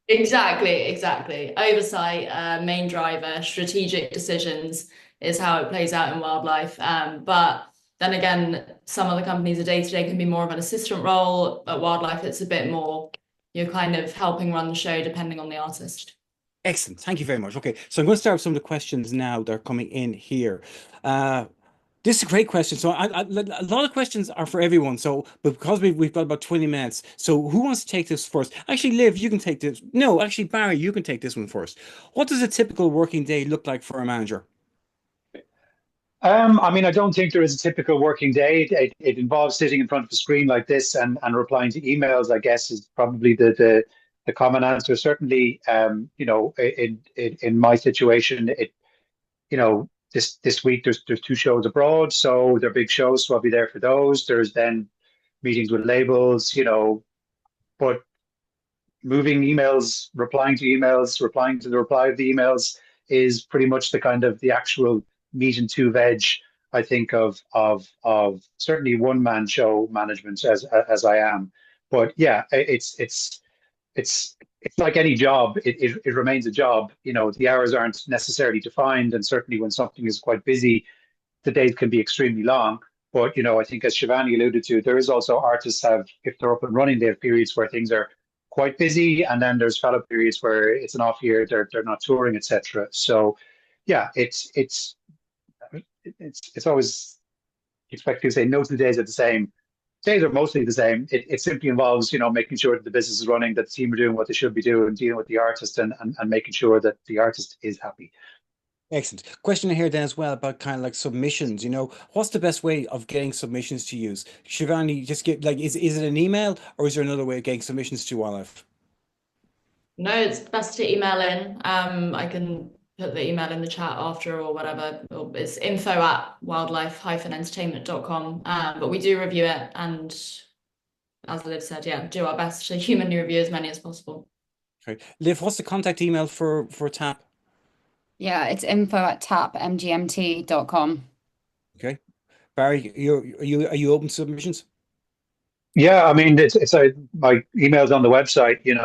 Speaker 2: Exactly. Oversight, main driver, strategic decisions is how it plays out in wildlife. But then again, some other companies, a day-to-day can be more of an assistant role. At wildlife, it's a bit more, you're kind of helping run the show depending on the artist.
Speaker 1: Excellent. Thank you very much. Okay, so I'm going to start with some of the questions now that are coming in here. This is a great question. So a lot of questions are for everyone. So, but because we've got about 20 minutes, so who wants to take this first? Actually, Liv, you can take this. No, actually, Barry, you can take this one first. What does a typical working day look like for a manager?
Speaker 4: I mean, I don't think there is a typical working day. It involves sitting in front of a screen like this and replying to emails, I guess, is probably the common answer. Certainly, in my situation, this week there's two shows abroad, so they're big shows, so I'll be there for those. There's then meetings with labels, but moving emails, replying to emails, replying to the reply of the emails is pretty much the kind of the actual meat and two veg, I think, of certainly one man show management as I am. But yeah, it's like any job. It remains a job. The hours aren't necessarily defined, and certainly when something is quite busy, the days can be extremely long. But I think as Shivani alluded to, there is also artists have, if they're up and running, they have periods where things are quite busy, and then there's fellow periods where it's an off year, they're not touring, etc. So yeah, it's always expected to say no to the days are the same. Days are mostly the same. It simply involves, making sure that the business is running, that the team are doing what they should be doing, dealing with the artist and making sure that the artist is happy.
Speaker 1: Excellent. Question here then as well about kind of like submissions. What's the best way of getting submissions to use? Shivani, just get is it an email or is there another way of getting submissions to wildlife?
Speaker 2: No, it's best to email in. I can put the email in the chat after or whatever. It's info@wildlife-entertainment.com. But we do review it, and as Liv said, yeah, do our best to humanly review as many as possible.
Speaker 1: Okay. Liv, what's the contact email for TAP?
Speaker 3: Yeah, it's info@tapmgmt.com.
Speaker 1: Okay. Barry, are you open to submissions?
Speaker 4: Yeah, I mean, it's my email's on the website, and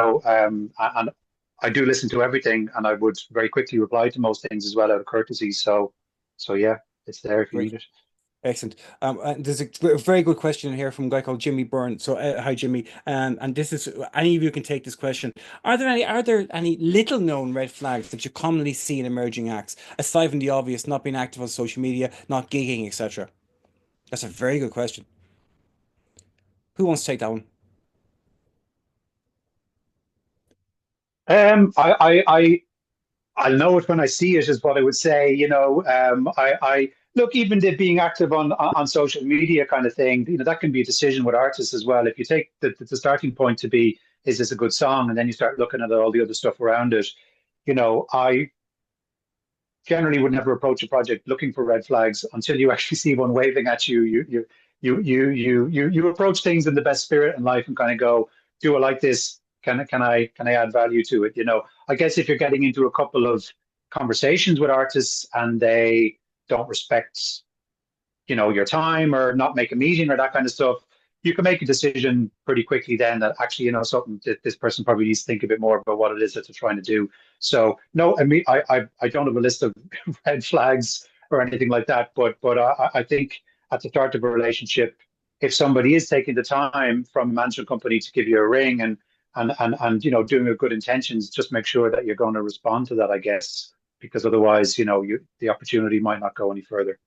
Speaker 4: I do listen to everything, and I would very quickly reply to most things as well out of courtesy. So yeah, it's there if you need it.
Speaker 1: Excellent. And there's a very good question here from a guy called Jimmy Byrne. So hi, Jimmy. And this is any of you can take this question. Are there any little known red flags that you commonly see in emerging acts, aside from the obvious, not being active on social media, not gigging, etc.? That's a very good question. Who wants to take that one?
Speaker 4: I'll know it when I see it, is what I would say. I look, even the being active on social media kind of thing. That can be a decision with artists as well. If you take the starting point to be, is this a good song, and then you start looking at all the other stuff around it. I generally would never approach a project looking for red flags until you actually see one waving at you. You approach things in the best spirit in life and kind of go, do I like this? Can I add value to it? I guess if you're getting into a couple of conversations with artists and they don't respect your time or not make a meeting or that kind of stuff, you can make a decision pretty quickly then that actually, something that this person probably needs to think a bit more about what it is that they're trying to do. So no, I mean, I don't have a list of red flags or anything like that, but I think at the start of a relationship, if somebody is taking the time from a management company to give you a ring and doing a good intentions, just make sure that you're going to respond to that, I guess, because otherwise, the opportunity might not go any further.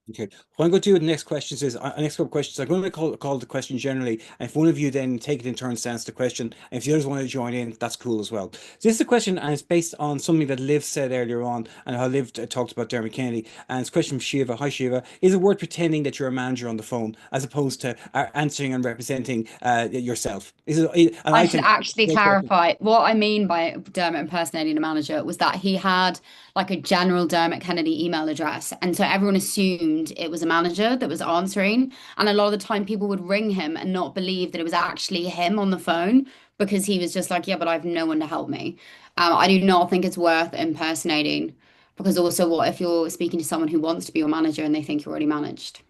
Speaker 1: Okay, what I'm going to do with the next questions is next couple of questions. I'm going to call the question generally, and if one of you then take it in turns to answer the question, and if the others want to join in, that's cool as well. So this is a question, and it's based on something that Liv said earlier on, and how Liv talked about Dermot Kennedy. And it's a question from Shiva. Hi Shiva, is it worth pretending that you're a manager on the phone as opposed to answering and representing yourself? And
Speaker 3: I
Speaker 1: I
Speaker 3: should
Speaker 1: think
Speaker 3: actually
Speaker 1: great question.
Speaker 3: clarify what I mean by Dermot impersonating a manager was that he had like a general Dermot Kennedy email address. And so everyone assumed it was a manager that was answering. And a lot of the time people would ring him and not believe that it was actually him on the phone because he was just like, yeah, but I have no one to help me. I do not think it's worth impersonating because also what if you're speaking to someone who wants to be your manager and they think you're already managed?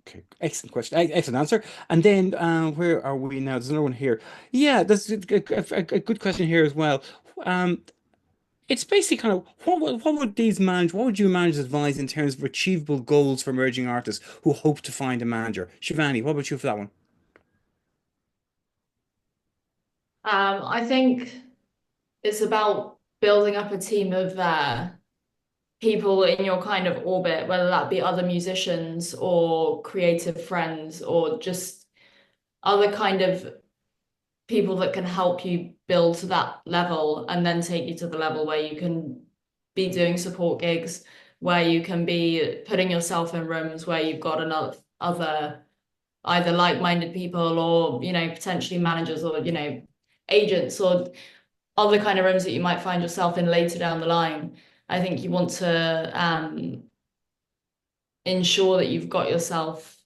Speaker 1: Okay, excellent question. Excellent answer. And then where are we now? There's another one here. Yeah, there's a good question here as well. Um, it's basically kind of what would you managers advise in terms of achievable goals for emerging artists who hope to find a manager? Shivani, what about you for that one?
Speaker 2: I think it's about building up a team of people in your kind of orbit, whether that be other musicians or creative friends or just other kind of people that can help you build to that level and then take you to the level where you can be doing support gigs, where you can be putting yourself in rooms where you've got another other either like-minded people or potentially managers or agents or other kind of rooms that you might find yourself in later down the line. I think you want to ensure that you've got yourself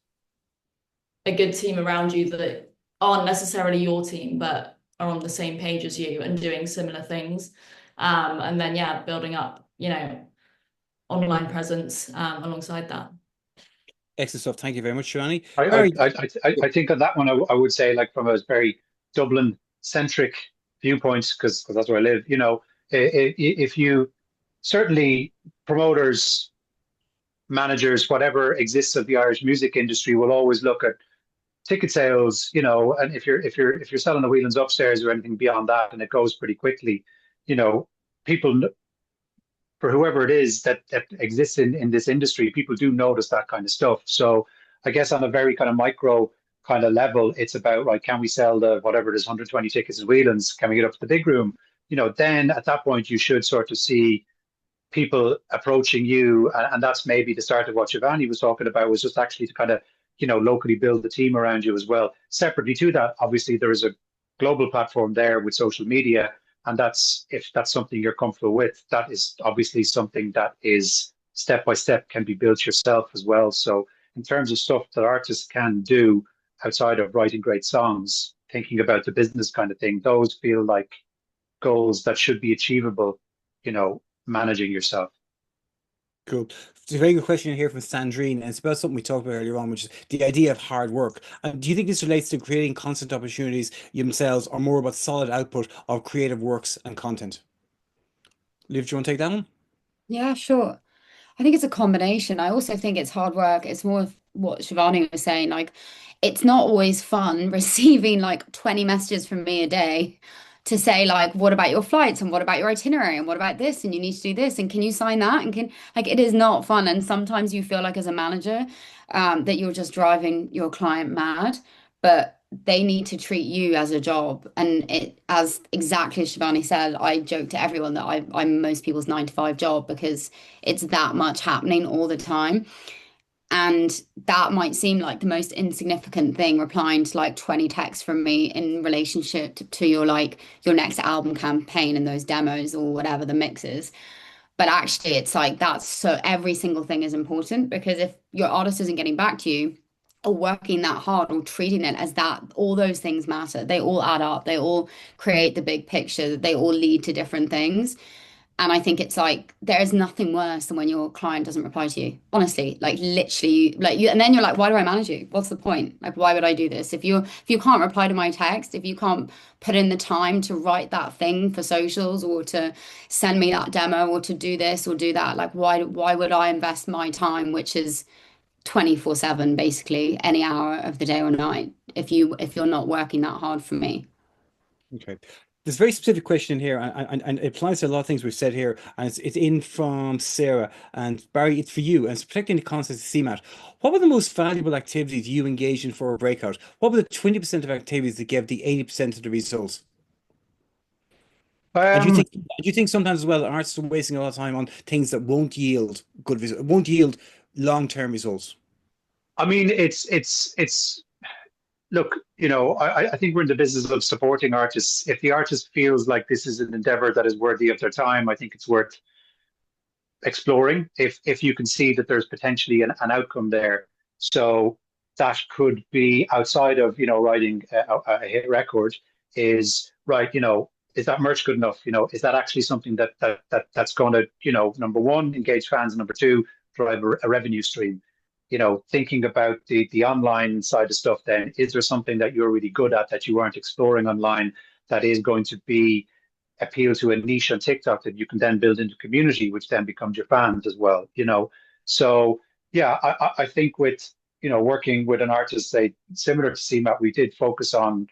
Speaker 2: a good team around you that aren't necessarily your team, but are on the same page as you and doing similar things. And then, yeah, building up, online presence alongside that.
Speaker 1: Excellent stuff. Thank you very much, Shivani.
Speaker 4: I,
Speaker 1: Harry,
Speaker 4: I, I think on that one, I would say, like, from a very Dublin centric viewpoint, because that's where I live, if you certainly promoters, managers, whatever exists of the Irish music industry will always look at ticket sales, and if you're selling the Whelan's upstairs or anything beyond that, and it goes pretty quickly, people for whoever it is that exists in this industry, people do notice that kind of stuff. So I guess on a very kind of micro kind of level, it's about, right, can we sell the whatever it is, 120 tickets at Whelan's? Can we get up to the big room? Then at that point you should sort of see people approaching you, and that's maybe the start of what Shivani was talking about, was just actually to kind of locally build the team around you as well. Separately to that, obviously there is a global platform there with social media, and that's, if that's something you're comfortable with, that is obviously something that is step by step can be built yourself as well. So in terms of stuff that artists can do outside of writing great songs, thinking about the business kind of thing, those feel like goals that should be achievable, managing yourself.
Speaker 1: cool. It's a very good question here from Sandrine, and it's about something we talked about earlier on, which is the idea of hard work. Do you think this relates to creating constant opportunities themselves, or more about solid output of creative works and content? Liv, do you want to take that one?
Speaker 3: Yeah, sure. I think it's a combination. I also think it's hard work. It's more of what Shivani was saying. Like, it's not always fun receiving like 20 messages from me a day to say, like, what about your flights and what about your itinerary and what about this and you need to do this and can you sign that and can like it is not fun. And sometimes you feel like as a manager that you're just driving your client mad. But they need to treat you as a job. And it, as exactly as Shivani said, I joke to everyone that I'm most people's 9 to 5 job because it's that much happening all the time. And that might seem like the most insignificant thing, replying to like 20 texts from me in relationship to your like your next album campaign and those demos or whatever the mix is. But actually, it's like that's so every single thing is important because if your artist isn't getting back to you or working that hard or treating it as that, all those things matter. They all add up. They all create the big picture. They all lead to different things. And I think it's like there is nothing worse than when your client doesn't reply to you. Honestly, like literally, like you, and then you're like, why do I manage you? What's the point? Like, why would I do this? If you can't reply to my text, if you can't put in the time to write that thing for socials or to send me that demo or to do this or do that, like why would I invest my time, which is 24/7 basically, any hour of the day or night, if you're not working that hard for me?
Speaker 1: Okay. There's a very specific question here, and it applies to a lot of things we've said here, and it's in from Sarah. And Barry, it's for you, and it's particularly in the context of CMAT. What were the most valuable activities you engaged in for a breakout? What were the 20% of activities that gave the 80% of the results? And do you think sometimes as well artists are wasting a lot of time on things that won't yield good results, won't yield long-term results?
Speaker 4: I mean, it's look, I think we're in the business of supporting artists. If the artist feels like this is an endeavor that is worthy of their time, I think it's worth exploring if you can see that there's potentially an outcome there. So that could be outside of, writing a hit record is right, is that merch good enough? Is that actually something that's going to, number one, engage fans, and number two, drive a revenue stream? Thinking about the online side of stuff, then is there something that you're really good at that you weren't exploring online that is going to be appeal to a niche on TikTok that you can then build into community, which then becomes your fans as well. So yeah, I think with working with an artist, say similar to CMAT, we did focus on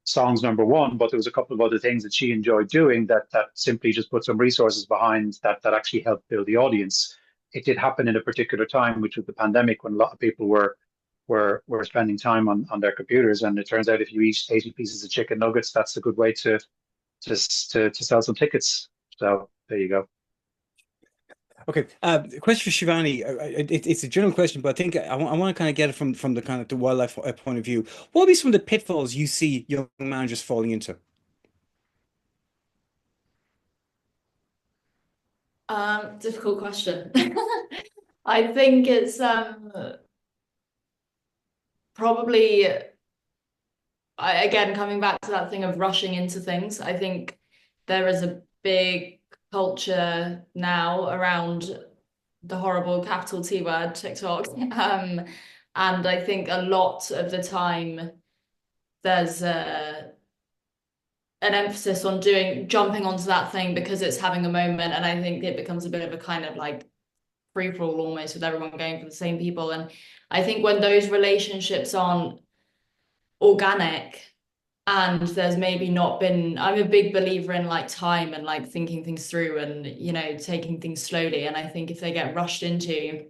Speaker 4: songs number one, but there was a couple of other things that she enjoyed doing that simply just put some resources behind that actually helped build the audience. It did happen in a particular time, which was the pandemic, when a lot of people were spending time on their computers, and it turns out if you eat 80 pieces of chicken nuggets, that's a good way to sell some tickets. So there you go.
Speaker 1: Okay, question for Shivani. It's a general question, but I think I want to kind of get it from the kind of the wildlife point of view. What would be some of the pitfalls you see young managers falling into?
Speaker 2: Difficult question. I think it's probably again coming back to that thing of rushing into things. I think there is a big culture now around the horrible capital T word, TikTok. And I think a lot of the time there's an emphasis on jumping onto that thing because it's having a moment. And I think it becomes a bit of a kind of like free for all almost, with everyone going for the same people. And I think when those relationships aren't organic, and there's maybe not been, I'm a big believer in like time and like thinking things through and taking things slowly. And I think if they get rushed into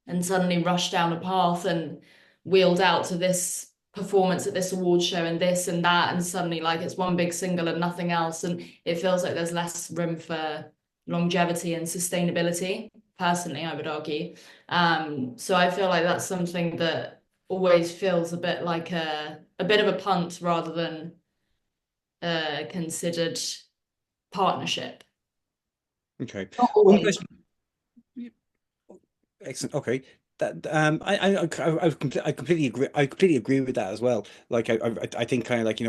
Speaker 2: and suddenly rushed down a path and wheeled out to this performance at this award show and this and that, and suddenly like it's one big single and nothing else, and it feels like there's less room for longevity and sustainability, personally, I would argue. So I feel like that's something that always feels a bit like a bit of a punt rather than a considered partnership.
Speaker 1: Okay.
Speaker 2: Not
Speaker 1: One
Speaker 2: always.
Speaker 1: question. Excellent. Okay. That I completely agree. I completely agree with that as well. Like I think kind of like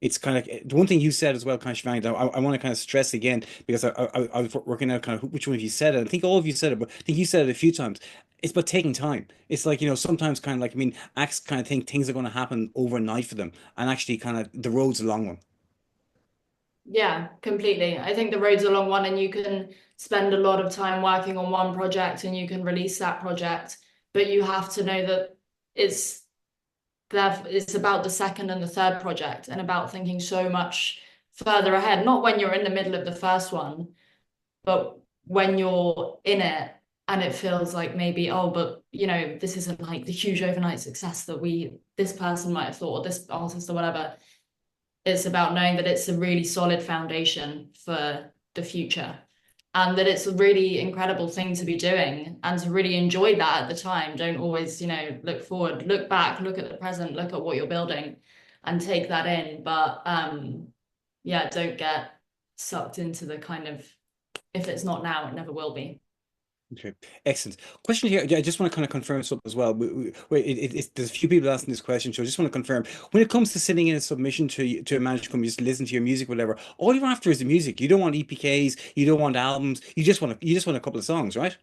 Speaker 1: it's kind of the one thing you said as well, kind of Shivani, that I want to kind of stress again because I was working out kind of which one of you said it. I think all of you said it, but I think you said it a few times. It's about taking time. It's like sometimes kind of like acts kind of think things are going to happen overnight for them, and actually kind of the road's a long one.
Speaker 2: Yeah, completely. I think the road's a long one, and you can spend a lot of time working on one project and you can release that project, but you have to know that it's it's about the second and the third project and about thinking so much further ahead. Not when you're in the middle of the first one, but when you're in it And it feels like maybe, oh, but this isn't like the huge overnight success that this person might have thought, or this artist or whatever. It's about knowing that it's a really solid foundation for the future, and that it's a really incredible thing to be doing, and to really enjoy that at the time. Don't always, look forward, look back, look at the present, look at what you're building and take that in. But yeah, don't get sucked into the kind of, if it's not now, it never will be.
Speaker 1: Okay, excellent. Question here. I just want to kind of confirm something as well. There's a few people asking this question, so I just want to confirm. When it comes to sending in a submission to a management company, just listen to your music, whatever. All you're after is the music. You don't want EPKs. You don't want albums. You just want a couple of songs, right?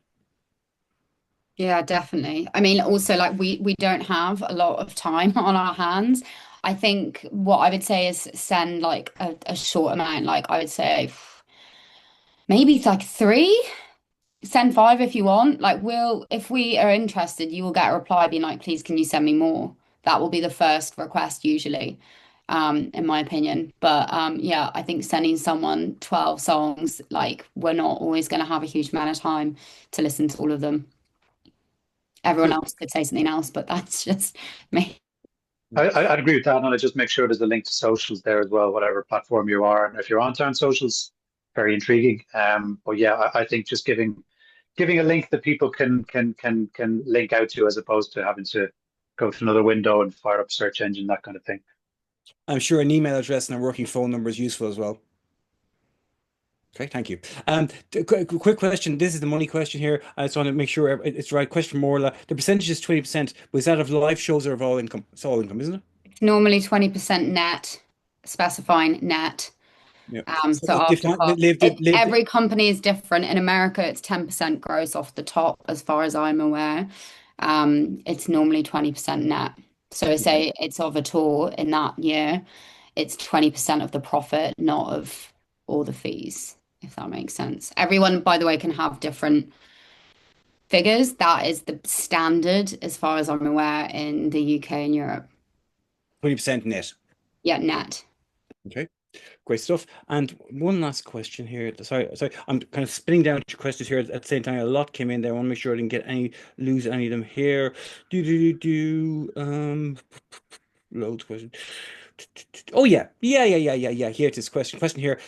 Speaker 3: Yeah, definitely. I mean, also like we don't have a lot of time on our hands. I think what I would say is send like a short amount, like I would say maybe it's like three. Send five if you want. Like if we are interested, you will get a reply being like, please, can you send me more? That will be the first request usually, in my opinion. But yeah, I think sending someone 12 songs, like we're not always going to have a huge amount of time to listen to all of them. Everyone
Speaker 1: Cool.
Speaker 3: else could say something else, but that's just me.
Speaker 4: I'd agree with that, and I just make sure there's a link to socials there as well, whatever platform you are, and if you're on town socials, very intriguing. But yeah, I think just giving a link that people can link out to, as opposed to having to go to another window and fire up a search engine, that kind of thing.
Speaker 1: I'm sure an email address and a working phone number is useful as well. Okay, thank you. Quick question. This is the money question here. I just want to make sure it's the right question from Orla. The percentage is 20%. Was that of live shows or of all income? It's all income, isn't it?
Speaker 3: It's normally 20% net, specifying net.
Speaker 1: Yeah. So
Speaker 3: So after cost,
Speaker 1: lived.
Speaker 3: every company is different. In America, it's 10% gross off the top, as far as I'm aware. It's normally 20% net. So
Speaker 1: Okay.
Speaker 3: say it's of a tour in that year, it's 20% of the profit, not of all the fees, if that makes sense. Everyone, by the way, can have different figures. That is the standard, as far as I'm aware, in the UK and Europe.
Speaker 1: 20% net.
Speaker 3: Yeah, net.
Speaker 1: Okay. Great stuff. And one last question here. Sorry, I'm kind of spinning down your questions here at the same time. A lot came in there. I want to make sure I didn't lose any of them here. Loads of questions. Oh yeah. Here it is. Question here.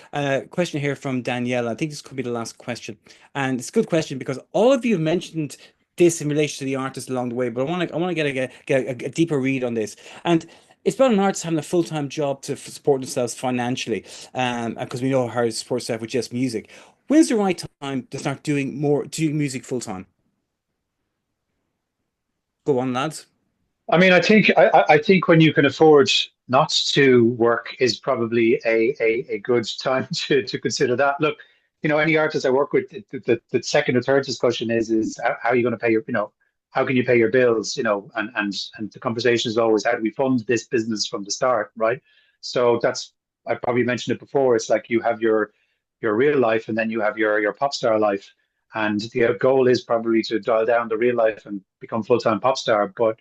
Speaker 1: Question here from Danielle. I think this could be the last question, and it's a good question because all of you have mentioned this in relation to the artist along the way, but I want to get a deeper read on this. And it's about an artist having a full-time job to support themselves financially, because we know how to support yourself with just music. When's the right time to start doing music full-time? Go on, lads.
Speaker 4: I mean, I think when you can afford not to work is probably a good time to consider that. Look, any artist I work with, the second or third discussion is how are you going to pay how can you pay your bills, and the conversation is always how do we fund this business from the start, right? So I probably mentioned it before. It's like you have your real life and then you have your pop star life, and the goal is probably to dial down the real life and become full-time pop star, but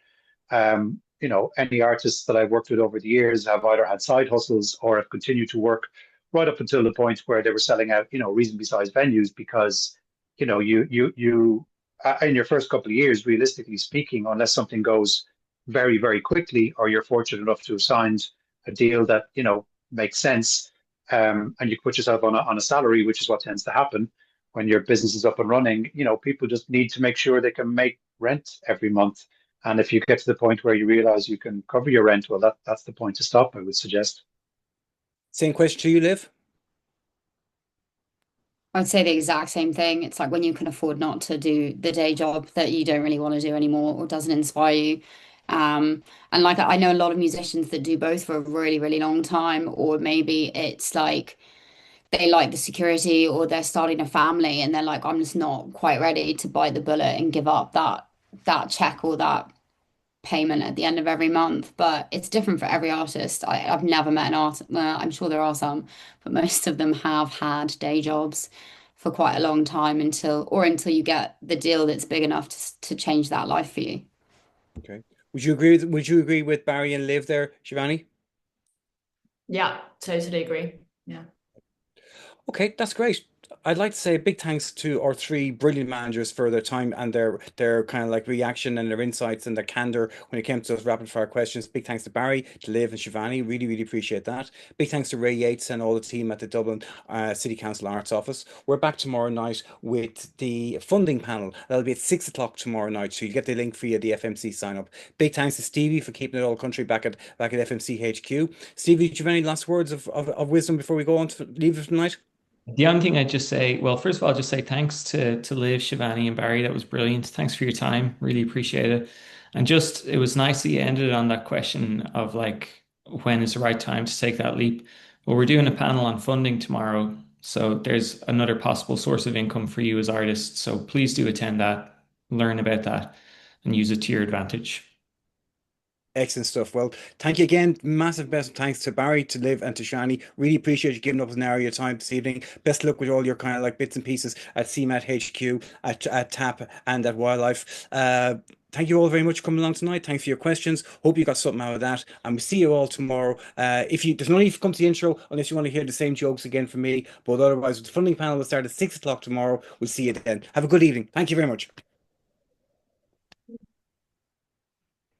Speaker 4: any artists that I've worked with over the years have either had side hustles or have continued to work right up until the point where they were selling out, reasonably sized venues because, you in your first couple of years, realistically speaking, unless something goes very, very quickly, or you're fortunate enough to have signed a deal that, makes sense, and you put yourself on a salary, which is what tends to happen when your business is up and running, people just need to make sure they can make rent every month. And if you get to the point where you realize you can cover your rent, well, that's the point to stop, I would suggest.
Speaker 1: Same question to you, Liv.
Speaker 3: I'd say the exact same thing. It's like when you can afford not to do the day job that you don't really want to do anymore or doesn't inspire you. And like I know a lot of musicians that do both for a really, really long time, or maybe it's like they like the security or they're starting a family and they're like, I'm just not quite ready to bite the bullet and give up that check or that payment at the end of every month. But it's different for every artist. I've never met an artist, well, I'm sure there are some, but most of them have had day jobs for quite a long time until you get the deal that's big enough to change that life for you.
Speaker 1: Okay. Would you agree with Barry and Liv there, Shivani?
Speaker 2: Yeah, totally agree. Yeah.
Speaker 1: Okay, that's great. I'd like to say a big thanks to our three brilliant managers for their time and their kind of like reaction and their insights and their candor when it came to those rapid fire questions. Big thanks to Barry, to Liv, and Shivani. Really, really appreciate that. Big thanks to Ray Yates and all the team at the Dublin City Council Arts Office. We're back tomorrow night with the funding panel. That'll be at 6 o'clock tomorrow night. So you'll get the link via the FMC sign up. Big thanks to Stevie for keeping it all country back at FMC HQ. Stevie, do you have any last words of wisdom before we go on to leave it tonight?
Speaker 5: The only thing I'd just say, well, first of all, I'll just say thanks to Liv, Shivani, and Barry. That was brilliant. Thanks for your time. Really appreciate it. And just, it was nice that you ended on that question of like, when is the right time to take that leap? Well, we're doing a panel on funding tomorrow. So there's another possible source of income for you as artists. So please do attend that, learn about that, and use it to your advantage.
Speaker 1: Excellent stuff. Well, thank you again. Massive best thanks to Barry, to Liv, and to Shani. Really appreciate you giving up an hour of your time this evening. Best luck with all your kind of like bits and pieces at CMAT HQ, at TAP, and at Wildlife. Thank you all very much for coming along tonight. Thanks for your questions. Hope you got something out of that. And we'll see you all tomorrow. There's no need to come to the intro unless you want to hear the same jokes again from me. But otherwise, the funding panel will start at 6 o'clock tomorrow. We'll see you then. Have a good evening. Thank you very much.